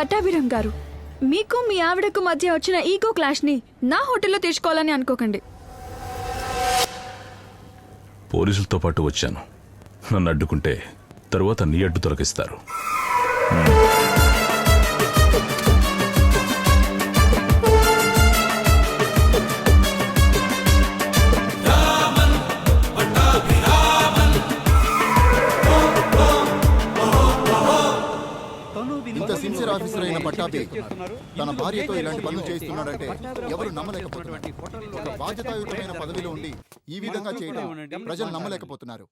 పట్టాభిరామ్ గారు, మీకు మీ ఆవిడకు మధ్య వచ్చిన ఈగో క్లాష్ ని నా హోటల్లో తీసుకోవాలని అనుకోకండి. పోలీసులతో పాటు వచ్చాను. నన్ను అడ్డుకుంటే తరువాత నీ అడ్డు తొలగిస్తారు. ఇంత సిన్సియర్ ఆఫీసర్ అయిన పట్టాభి తన భార్యతో ఇలాంటి పనులు చేస్తున్నాడంటే ఎవరు నమ్మలేకపోతున్నారు. ఒక బాధ్యతాయుతమైన పదవిలో ఉండి ఈ విధంగా చేయడం ప్రజలు నమ్మలేకపోతున్నారు.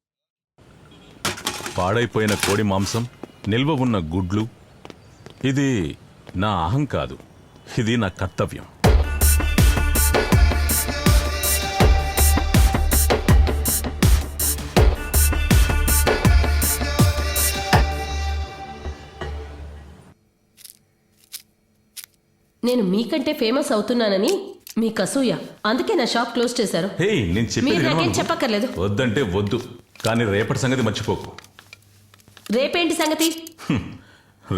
పాడైపోయిన కోడి మాంసం, నిల్వ ఉన్న గుడ్లు, ఇది నా అహం కాదు, ఇది నా కర్తవ్యం. నేను మీకంటే ఫేమస్ అవుతున్నానని మీకు అసూయ, అందుకే నా షాప్ క్లోజ్ చేశారు. హే, నేను మీరు నాకేం చెప్పేది చెప్పక్కర్లేదు. వద్దంటే వద్దు, కానీ రేపటి సంగతి మర్చిపోకు. రేపేంటి సంగతి?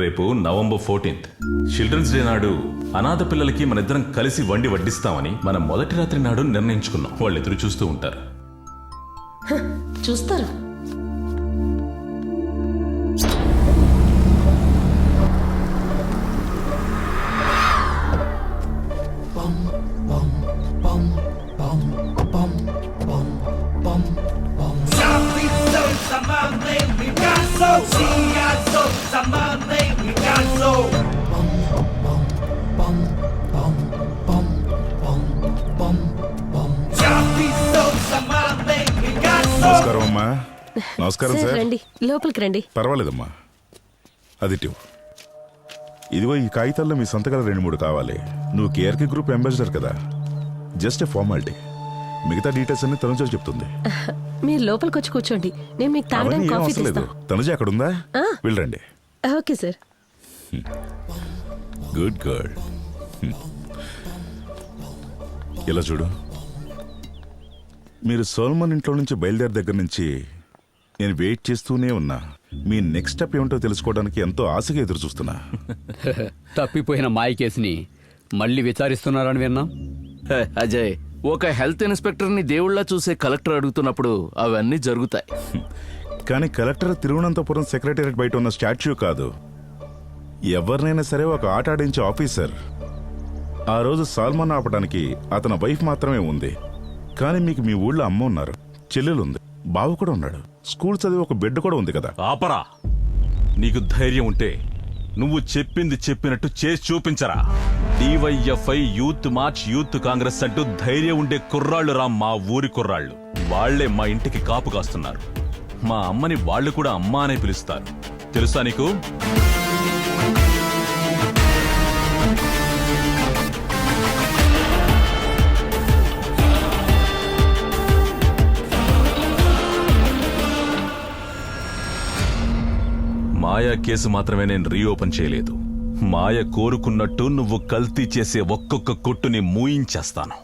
రేపు నవంబర్ 14th చిల్డ్రన్స్ డే నాడు అనాథ పిల్లలకి మనిద్దరం కలిసి వండి వడ్డిస్తామని మన మొదటి రాత్రి నాడు నిర్ణయించుకున్నాం. వాళ్ళు ఎదురు చూస్తూ ఉంటారు. చూస్తారు. నమస్కారం అమ్మా. నమస్కారం సార్. రండి, లోపలికి రండి. పర్వాలేదమ్మా. అది ఇదిగో ఈ కాగితాల్లో మీ సంతకాలు 2-3 కావాలి. నువ్వు కేఆర్కే గ్రూప్ అంబాసిడర్ కదా, జస్ట్ ఏ ఫార్మాలిటీ. మిగతా డీటెయిల్స్ అన్ని తనుజ చెప్తుంది. మీరు లోపలికి వచ్చి కూర్చోండి, నేను మీకు అవన్నీ తాగడానికి ఏం కాఫీ అవసరం లేదు. తెస్తాను. తనుజ అక్కడ ఉందా? వెళ్ళండి. Okay sir. Good girl. ఇలా చూడు, మీరు సోల్మన్ ఇంట్లో నుంచి బయలుదేరి దగ్గర నుంచి నేను వెయిట్ చేస్తూనే ఉన్నా. మీ నెక్స్ట్ స్టెప్ ఏమిటో తెలుసుకోవడానికి ఎంతో ఆశగా ఎదురు చూస్తున్నా. తప్పిపోయిన మాయ కేసుని మళ్ళీ విచారిస్తున్నారని విన్నాం. అజయ్, ఒక హెల్త్ ఇన్స్పెక్టర్ ని దేవుళ్లా చూసే కలెక్టర్ అడుగుతున్నప్పుడు అవన్నీ జరుగుతాయి. కానీ కలెక్టర్ తిరువనంతపురం సెక్రటేరియట్ బయట ఉన్న స్టాచ్యూ కాదు, ఎవరినైనా సరే ఒక ఆట ఆడించే ఆఫీసర్. ఆ రోజు సాల్మన్ ఆపడానికి అతని వైఫ్ మాత్రమే ఉంది. కానీ మీకు మీ ఊళ్ళో అమ్మ ఉన్నారు, చెల్లెలుంది, బావ కూడా ఉన్నాడు, స్కూల్ చదివి ఒక బిడ్డ కూడా ఉంది కదా. ఆపరా, నీకు ధైర్యం ఉంటే నువ్వు చెప్పింది చెప్పినట్టు చేసి చూపించరా. DYFI youth march, youth Congress అంటూ ధైర్యం ఉండే కుర్రాళ్ళు రా మా ఊరి కుర్రాళ్ళు. వాళ్లే మా ఇంటికి కాపు కాస్తున్నారు. మా అమ్మని వాళ్ళు కూడా అమ్మా అనే పిలుస్తారు. తెలుసా నీకు? మాయా కేసు మాత్రమే నేను రీఓపెన్ చేయలేదు. మాయ కోరుకున్నట్టు నువ్వు కల్తీ చేసే ఒక్కొక్క కొట్టుని మూయించేస్తాను.